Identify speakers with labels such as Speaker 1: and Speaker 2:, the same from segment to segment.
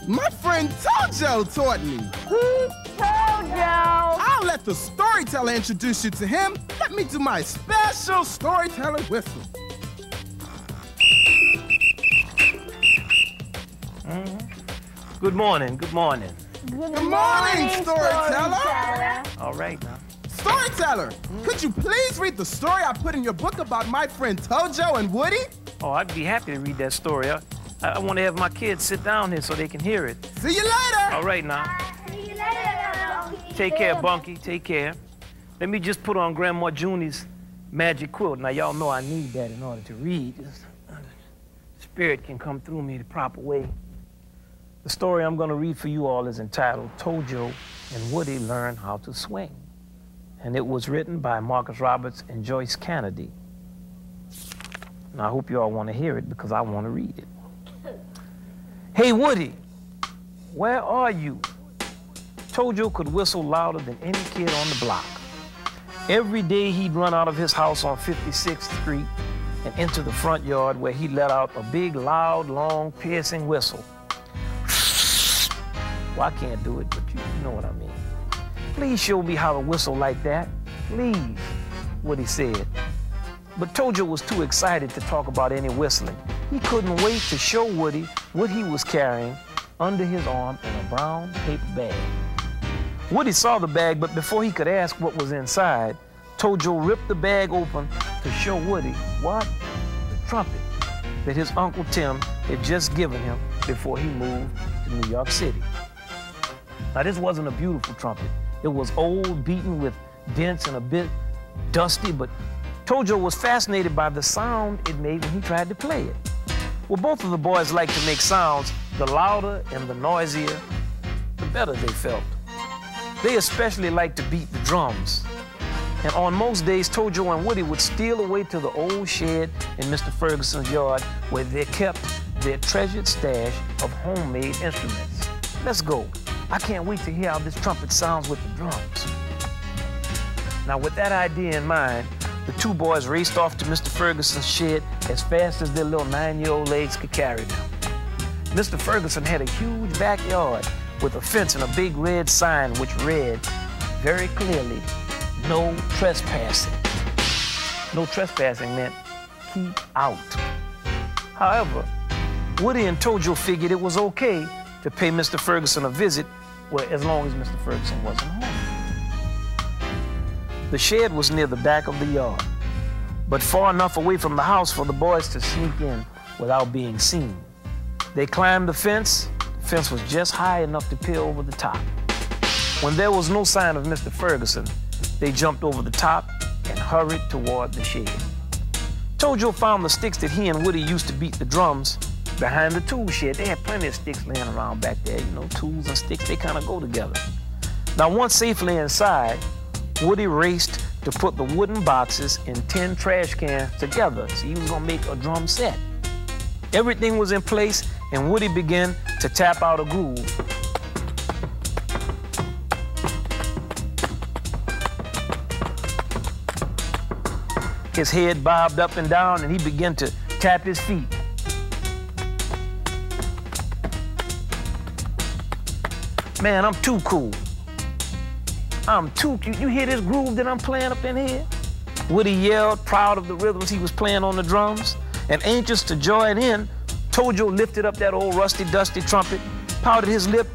Speaker 1: My friend Tojo taught me.
Speaker 2: Who's Tojo?
Speaker 1: I'll let the storyteller introduce you to him. Let me do my special storyteller whistle.
Speaker 3: Good morning, good morning.
Speaker 1: Good morning, storyteller.
Speaker 3: All right now.
Speaker 1: Storyteller, could you please read the story I put in your book about my friend Tojo and Woody?
Speaker 3: Oh, I'd be happy to read that story. I want to have my kids sit down here so they can hear it.
Speaker 1: See you later.
Speaker 3: All right now.
Speaker 2: See you later.
Speaker 3: Take care, Bunky. Take care. Let me just put on Grandma Junie's magic quilt. Now, y'all know I need that in order to read. Spirit can come through me the proper way. The story I'm going to read for you all is entitled Tojo and Woody Learn How to Swing. And it was written by Marcus Roberts and Joyce Kennedy. Now, I hope you all want to hear it because I want to read it. Hey, Woody, where are you? Tojo could whistle louder than any kid on the block. Every day he'd run out of his house on 56th Street and into the front yard where he let out a big, loud, long, piercing whistle. Well, I can't do it, but you know what I mean. Please show me how to whistle like that. Please, Woody said. But Tojo was too excited to talk about any whistling. He couldn't wait to show Woody what he was carrying under his arm in a brown paper bag. Woody saw the bag, but before he could ask what was inside, Tojo ripped the bag open to show Woody what? The trumpet that his Uncle Tim had just given him before he moved to New York City. Now, this wasn't a beautiful trumpet. It was old, beaten with dents and a bit dusty, but Tojo was fascinated by the sound it made when he tried to play it. Well, both of the boys liked to make sounds. The louder and the noisier, the better they felt. They especially liked to beat the drums. And on most days, Tojo and Woody would steal away to the old shed in Mr. Ferguson's yard where they kept their treasured stash of homemade instruments. Let's go. I can't wait to hear how this trumpet sounds with the drums. Now, with that idea in mind, the two boys raced off to Mr. Ferguson's shed as fast as their little 9-year-old legs could carry them. Mr. Ferguson had a huge backyard with a fence and a big red sign which read very clearly, "No trespassing." No trespassing meant keep out. However, Woody and Tojo figured it was okay to pay Mr. Ferguson a visit, well, as long as Mr. Ferguson wasn't home. The shed was near the back of the yard, but far enough away from the house for the boys to sneak in without being seen. They climbed the fence. The fence was just high enough to peer over the top. When there was no sign of Mr. Ferguson, they jumped over the top and hurried toward the shed. Tojo found the sticks that he and Woody used to beat the drums behind the tool shed. They had plenty of sticks laying around back there. You know, tools and sticks, they kind of go together. Now, once safely inside, Woody raced to put the wooden boxes in 10 trash cans together. So he was gonna make a drum set. Everything was in place, and Woody began to tap out a groove. His head bobbed up and down, and he began to tap his feet. Man, I'm too cool. I'm too cute. You hear this groove that I'm playing up in here? Woody yelled, proud of the rhythms he was playing on the drums. And anxious to join in, Tojo lifted up that old rusty, dusty trumpet, pouted his lip,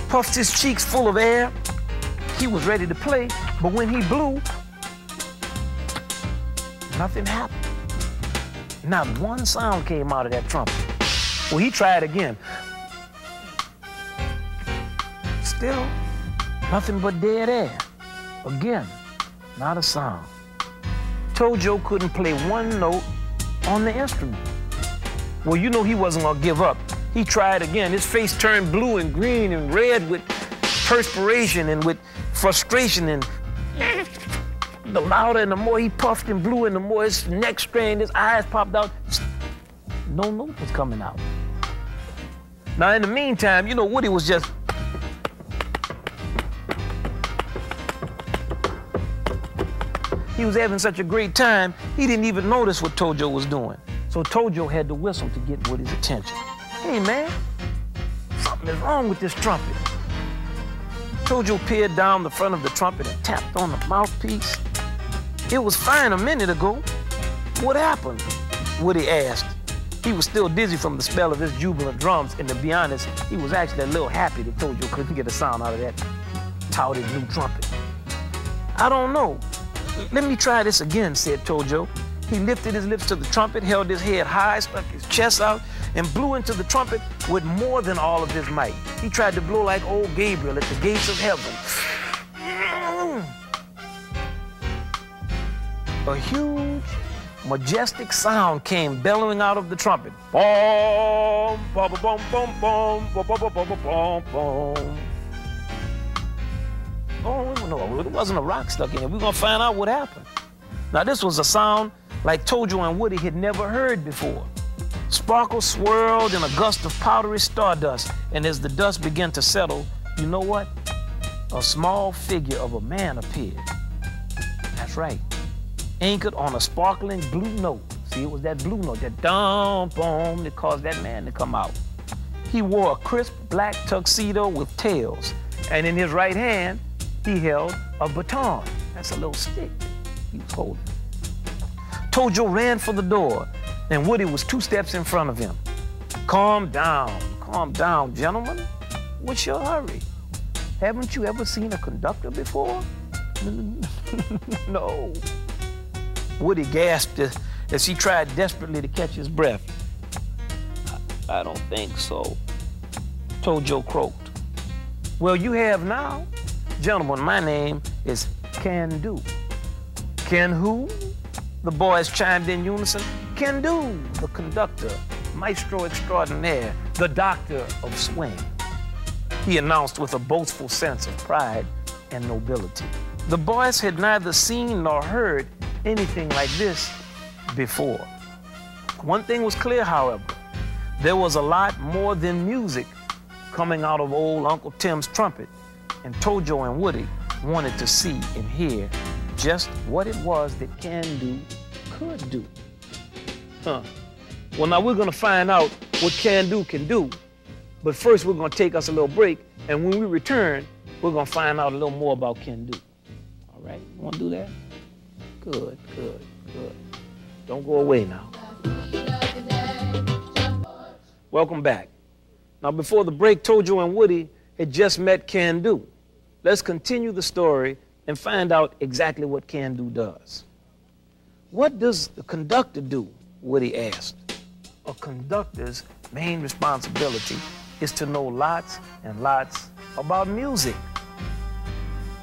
Speaker 3: puffed his cheeks full of air. He was ready to play, but when he blew, nothing happened. Not one sound came out of that trumpet. Well, he tried again. Still, nothing but dead air. Again, not a sound. Tojo couldn't play one note on the instrument. Well, you know he wasn't gonna give up. He tried again. His face turned blue and green and red with perspiration and with frustration, and the louder and the more he puffed and blew and the more his neck strained, his eyes popped out. No note was coming out. Now, in the meantime, you know, Woody was just he was having such a great time, he didn't even notice what Tojo was doing. So Tojo had to whistle to get Woody's attention. Hey, man, Something is wrong with this trumpet. Tojo peered down the front of the trumpet and tapped on the mouthpiece. It was fine a minute ago. What happened? Woody asked. He was still dizzy from the smell of his jubilant drums, and to be honest, he was actually a little happy that Tojo couldn't get a sound out of that touted new trumpet. I don't know. Let me try this again, said Tojo. He lifted his lips to the trumpet, held his head high, stuck his chest out, and blew into the trumpet with more than all of his might. He tried to blow like old Gabriel at the gates of heaven. A huge, majestic sound came bellowing out of the trumpet. Boom, boom, boom, boom, boom, boom, boom, boom, boom, boom. Oh, no, it wasn't a rock stuck in it. We're gonna find out what happened. Now, this was a sound like Tojo and Woody had never heard before. Sparkles swirled in a gust of powdery stardust, and as the dust began to settle, you know what? A small figure of a man appeared. That's right. Anchored on a sparkling blue note. See, it was that blue note, that dum boom, that caused that man to come out. He wore a crisp black tuxedo with tails, and in his right hand, he held a baton. That's a little stick he was holding. Tojo ran for the door, and Woody was 2 steps in front of him. Calm down, gentlemen. What's your hurry? Haven't you ever seen a conductor before? No. Woody gasped as he tried desperately to catch his breath. I don't think so, Tojo croaked. Well, you have now. Gentlemen, my name is Can Do. Can who? The boys chimed in unison. Can Do, the conductor, maestro extraordinaire, the doctor of swing, he announced with a boastful sense of pride and nobility. The boys had neither seen nor heard anything like this before. One thing was clear, however. There was a lot more than music coming out of old Uncle Tim's trumpet, and Tojo and Woody wanted to see and hear just what it was that Can Do could do. Well, now we're gonna find out what Can Do can do, but first we're gonna take us a little break, and when we return, we're gonna find out a little more about Can Do. All right, you wanna do that? Good. Don't go away now. Welcome back. Now, before the break, Tojo and Woody had just met Can Do. Let's continue the story and find out exactly what Can Do does. What does the conductor do? Woody asked. A conductor's main responsibility is to know lots and lots about music.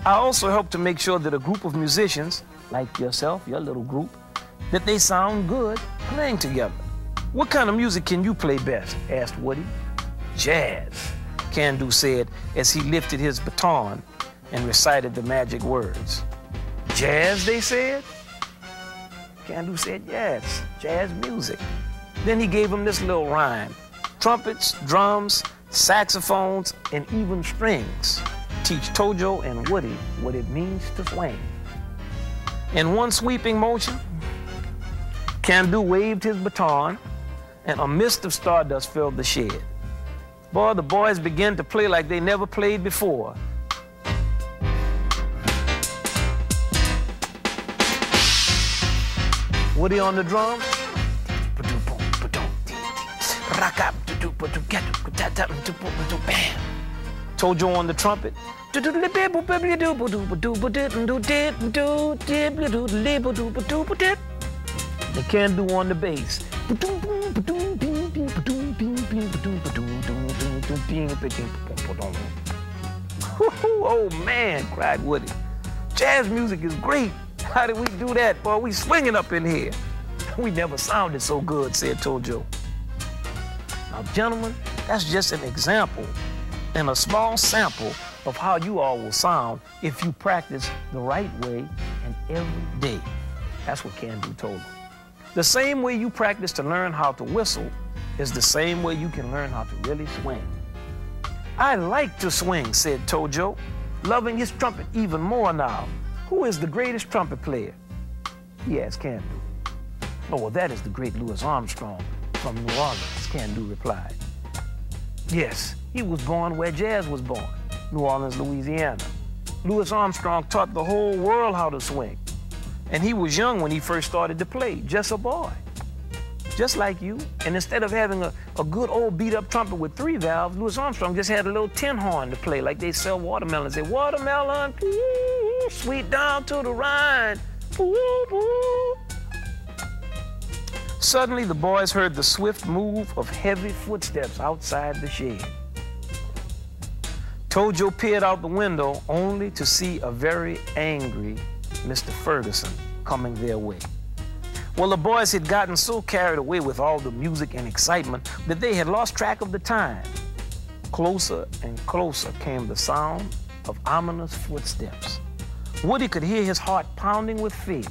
Speaker 3: I also help to make sure that a group of musicians, like yourself, your little group, that they sound good playing together. What kind of music can you play best? Asked Woody. Jazz, Can Do said as he lifted his baton and recited the magic words. Jazz, they said? Can Do said, yes, jazz music. Then he gave them this little rhyme. Trumpets, drums, saxophones, and even strings teach Tojo and Woody what it means to swing. In one sweeping motion, Can Do waved his baton, and a mist of stardust filled the shed. Boy, the boys began to play like they never played before. Woody on the drums. Tojo on the trumpet. And Can Do on the bass. Oh man, cried Woody. Jazz music is great. How did we do that, boy? We swinging up in here. We never sounded so good, said Tojo. Now, gentlemen, that's just an example and a small sample of how you all will sound if you practice the right way and every day. That's what Can Do told them. The same way you practice to learn how to whistle is the same way you can learn how to really swing. I like to swing, said Tojo, loving his trumpet even more now. Who is the greatest trumpet player? He asked Can Do. Oh, well, that is the great Louis Armstrong from New Orleans, Can Do replied. Yes, He was born where jazz was born, New Orleans, Louisiana. Louis Armstrong taught the whole world how to swing. And he was young when he first started to play, just a boy, just like you. And instead of having a good old beat-up trumpet with 3 valves, Louis Armstrong just had a little tin horn to play, like they sell watermelons. They say, watermelon, sweet down to the rind. Suddenly, the boys heard the swift move of heavy footsteps outside the shed. Tojo peered out the window only to see a very angry Mr. Ferguson coming their way. Well, the boys had gotten so carried away with all the music and excitement that they had lost track of the time. Closer and closer came the sound of ominous footsteps. Woody could hear his heart pounding with fear.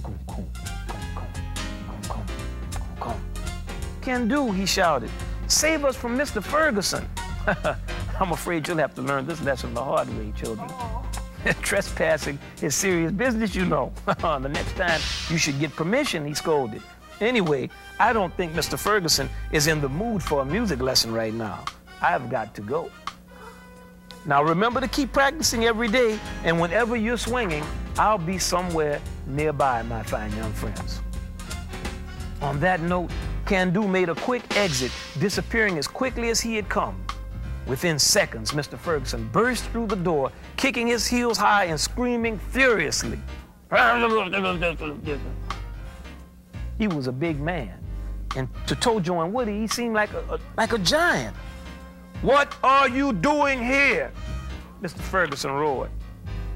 Speaker 3: Can do, he shouted. Save us from Mr. Ferguson. I'm afraid you'll have to learn this lesson the hard way, children. Trespassing is serious business, you know. The next time you should get permission, he scolded. Anyway, I don't think Mr. Ferguson is in the mood for a music lesson right now. I've got to go. Now remember to keep practicing every day, and whenever you're swinging, I'll be somewhere nearby, my fine young friends. On that note, Can-Do made a quick exit, disappearing as quickly as he had come. Within seconds, Mr. Ferguson burst through the door, kicking his heels high and screaming furiously. He was a big man, and to Tojo and Woody, he seemed like a giant. What are you doing here? Mr. Ferguson roared.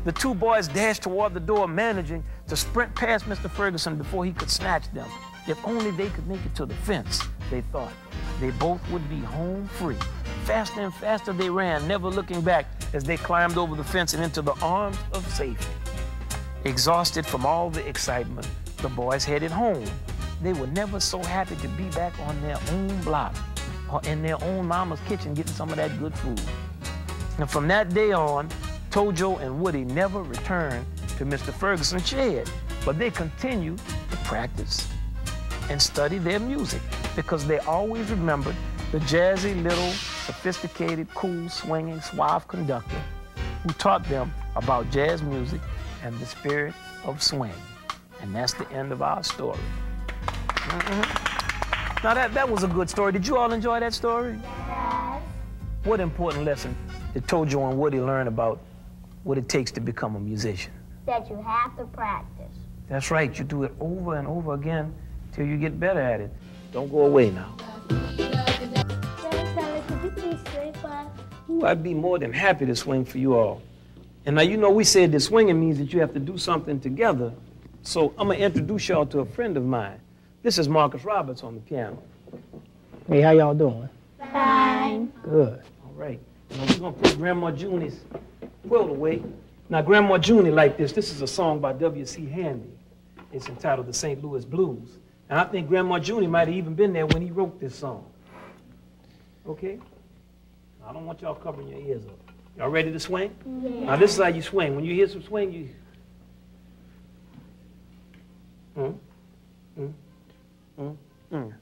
Speaker 3: The 2 boys dashed toward the door, managing to sprint past Mr. Ferguson before he could snatch them. If only they could make it to the fence, they thought. They both would be home free. Faster and faster they ran, never looking back as they climbed over the fence and into the arms of safety. Exhausted from all the excitement, the boys headed home. They were never so happy to be back on their own block or in their own mama's kitchen getting some of that good food. And from that day on, Tojo and Woody never returned to Mr. Ferguson's shed, but they continued to practice and study their music because they always remembered the jazzy, little, sophisticated, cool, swinging, suave conductor who taught them about jazz music and the spirit of swing. And that's the end of our story. Now that was a good story. Did you all enjoy that story?
Speaker 2: Yes.
Speaker 3: What important lesson did Tojo and Woody learn about what it takes to become a musician?
Speaker 2: That you have to practice.
Speaker 3: That's right. You do it over and over again till you get better at it. Don't go away now.
Speaker 2: Could you please swing for us?
Speaker 3: Ooh, I'd be more than happy to swing for you all. And now, you know, we said that swinging means that you have to do something together. So I'm going to introduce y'all to a friend of mine. This is Marcus Roberts on the piano.
Speaker 4: Hey, how y'all doing?
Speaker 2: Fine.
Speaker 4: Good.
Speaker 3: All right. Now we're going to put Grandma Junie's quilt away. Now, Grandma Junie liked this. This is a song by W.C. Handy. It's entitled The St. Louis Blues. And I think Grandma Junie might have even been there when he wrote this song. Okay? I don't want y'all covering your ears up. Y'all ready to swing?
Speaker 2: Yeah.
Speaker 3: Now, this is how you swing. When you hear some swing, you... Mm, mm, mm, mm.